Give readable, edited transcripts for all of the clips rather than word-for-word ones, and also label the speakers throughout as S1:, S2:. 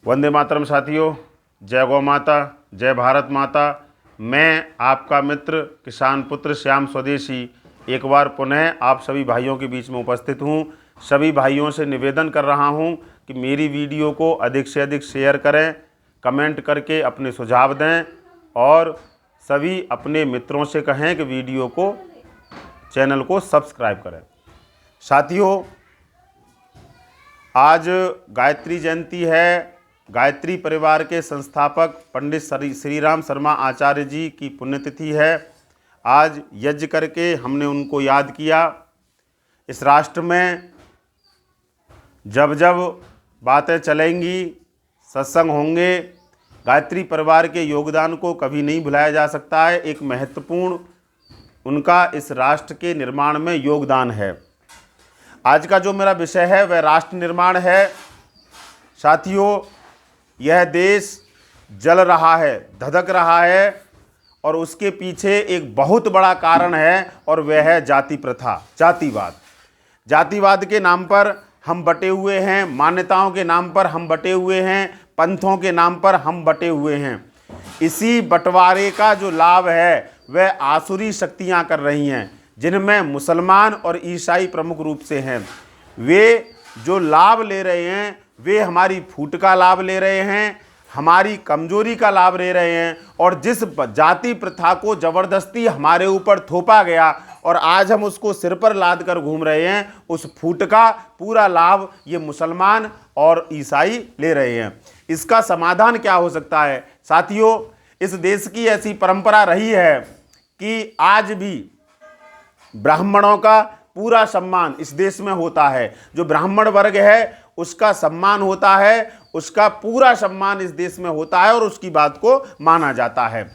S1: वंदे मातरम साथियों, जय गौ माता, जय भारत माता। मैं आपका मित्र किसान पुत्र श्याम स्वदेशी एक बार पुनः आप सभी भाइयों के बीच में उपस्थित हूँ। सभी भाइयों से निवेदन कर रहा हूँ कि मेरी वीडियो को अधिक से अधिक शेयर करें, कमेंट करके अपने सुझाव दें और सभी अपने मित्रों से कहें कि वीडियो को, चैनल को सब्सक्राइब करें। साथियों, आज गायत्री जयंती है। गायत्री परिवार के संस्थापक पंडित श्री राम शर्मा आचार्य जी की पुण्यतिथि है। आज यज्ञ करके हमने उनको याद किया। इस राष्ट्र में जब जब बातें चलेंगी, सत्संग होंगे, गायत्री परिवार के योगदान को कभी नहीं भुलाया जा सकता है। एक महत्वपूर्ण उनका इस राष्ट्र के निर्माण में योगदान है। आज का जो मेरा विषय है वह राष्ट्र निर्माण है। साथियों, यह देश जल रहा है, धधक रहा है और उसके पीछे एक बहुत बड़ा कारण है और वह है जाति प्रथा, जातिवाद। जातिवाद के नाम पर हम बटे हुए हैं, मान्यताओं के नाम पर हम बटे हुए हैं, पंथों के नाम पर हम बटे हुए हैं। इसी बंटवारे का जो लाभ है वह आसुरी शक्तियां कर रही हैं, जिनमें मुसलमान और ईसाई प्रमुख रूप से हैं। वे जो लाभ ले रहे हैं वे हमारी फूट का लाभ ले रहे हैं, हमारी कमजोरी का लाभ ले रहे हैं। और जिस जाति प्रथा को ज़बरदस्ती हमारे ऊपर थोपा गया और आज हम उसको सिर पर लाद कर घूम रहे हैं, उस फूट का पूरा लाभ ये मुसलमान और ईसाई ले रहे हैं। इसका समाधान क्या हो सकता है? साथियों, इस देश की ऐसी परंपरा रही है कि आज भी ब्राह्मणों का पूरा सम्मान इस देश में होता है। जो ब्राह्मण वर्ग है उसका सम्मान होता है, उसका पूरा सम्मान इस देश में होता है और उसकी बात को माना जाता है।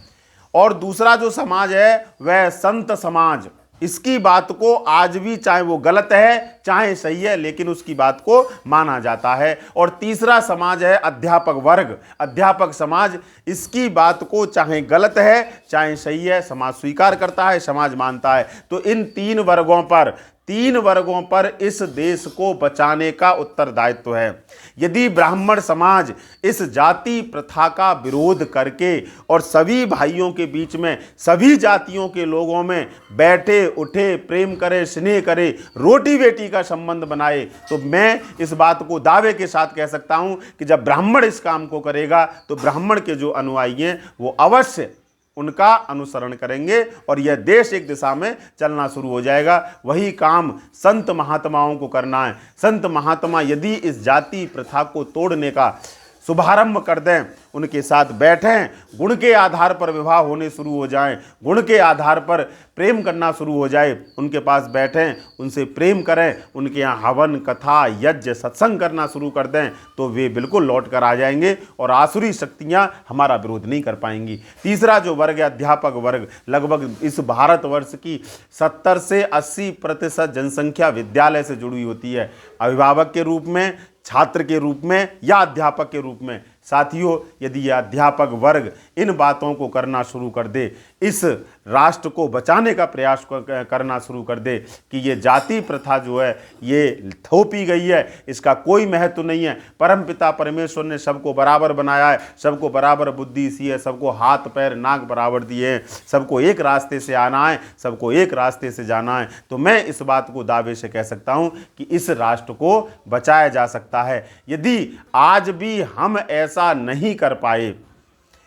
S1: और दूसरा जो समाज है वह संत समाज, इसकी बात को आज भी, चाहे वो गलत है चाहे सही है, लेकिन उसकी बात को माना जाता है। और तीसरा समाज है अध्यापक वर्ग, अध्यापक समाज। इसकी बात को चाहे गलत है चाहे सही है, समाज स्वीकार करता है, समाज मानता है। तो इन तीन वर्गों पर इस देश को बचाने का उत्तरदायित्व है। यदि ब्राह्मण समाज इस जाति प्रथा का विरोध करके और सभी भाइयों के बीच में, सभी जातियों के लोगों में बैठे उठे प्रेम करे, स्नेह करे, रोटी बेटी का संबंध बनाए, तो मैं इस बात को दावे के साथ कह सकता हूं कि जब ब्राह्मण इस काम को करेगा तो ब्राह्मण के जो अनुयायी हैं वो अवश्य उनका अनुसरण करेंगे और यह देश एक दिशा में चलना शुरू हो जाएगा। वही काम संत महात्माओं को करना है। संत महात्मा यदि इस जाति प्रथा को तोड़ने का शुभारंभ कर दें, उनके साथ बैठें, गुण के आधार पर विवाह होने शुरू हो जाएं, गुण के आधार पर प्रेम करना शुरू हो जाए, उनके पास बैठें, उनसे प्रेम करें, उनके यहाँ हवन कथा यज्ञ सत्संग करना शुरू कर दें, तो वे बिल्कुल लौट कर आ जाएंगे और आसुरी शक्तियाँ हमारा विरोध नहीं कर पाएंगी। तीसरा जो वर्ग है अध्यापक वर्ग, लगभग इस भारतवर्ष की 70 से 80% जनसंख्या विद्यालय से जुड़ी होती है, अभिभावक के रूप में, छात्र के रूप में या अध्यापक के रूप में। साथियों, यदि यह अध्यापक वर्ग इन बातों को करना शुरू कर दे, इस राष्ट्र को बचाने का प्रयास करना शुरू कर दे कि ये जाति प्रथा जो है ये थोपी गई है, इसका कोई महत्व नहीं है। परमपिता परमेश्वर ने सबको बराबर बनाया है, सबको बराबर बुद्धि सी है, सबको हाथ पैर नाक बराबर दिए हैं, सबको एक रास्ते से आना है, सबको एक रास्ते से जाना है। तो मैं इस बात को दावे से कह सकता हूँ कि इस राष्ट्र को बचाया जा सकता है। यदि आज भी हम ऐसा नहीं कर पाए,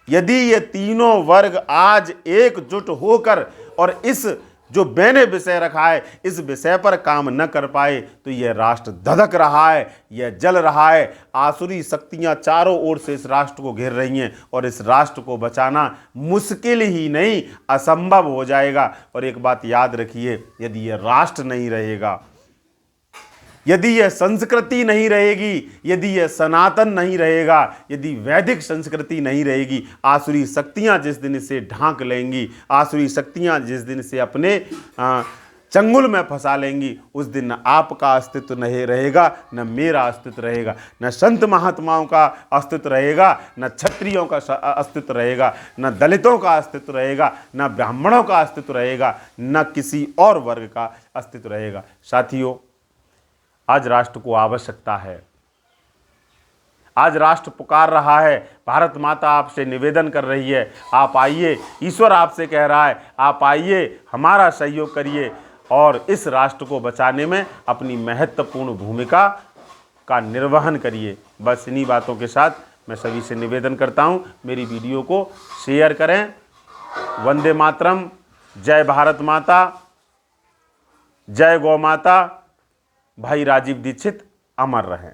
S1: यदि ये तीनों वर्ग आज एकजुट होकर और इस जो मैंने विषय रखा है इस विषय पर काम न कर पाए, तो यह राष्ट्र धधक रहा है, यह जल रहा है। आसुरी शक्तियां चारों ओर से इस राष्ट्र को घेर रही हैं और इस राष्ट्र को बचाना मुश्किल ही नहीं, असंभव हो जाएगा। और एक बात याद रखिए, यदि यह राष्ट्र नहीं रहेगा, यदि यह संस्कृति नहीं रहेगी, यदि यह सनातन नहीं रहेगा, यदि वैदिक संस्कृति नहीं रहेगी, आसुरी शक्तियां जिस दिन इसे ढांक लेंगी, आसुरी शक्तियां जिस दिन इसे अपने चंगुल में फंसा लेंगी, उस दिन न आपका अस्तित्व नहीं रहेगा, न मेरा अस्तित्व रहेगा, न संत महात्माओं का अस्तित्व रहेगा, न क्षत्रियों का अस्तित्व रहेगा, न दलितों का अस्तित्व रहेगा, न ब्राह्मणों का अस्तित्व रहेगा, न किसी और वर्ग का अस्तित्व रहेगा। साथियों, आज राष्ट्र को आवश्यकता है, आज राष्ट्र पुकार रहा है, भारत माता आपसे निवेदन कर रही है, आप आइए, ईश्वर आपसे कह रहा है आप आइए, हमारा सहयोग करिए और इस राष्ट्र को बचाने में अपनी महत्वपूर्ण भूमिका का निर्वहन करिए। बस इन्हीं बातों के साथ मैं सभी से निवेदन करता हूँ, मेरी वीडियो को शेयर करें। वंदे मातरम, जय भारत माता, जय गौ माता। भाई राजीव दीक्षित अमर रहें।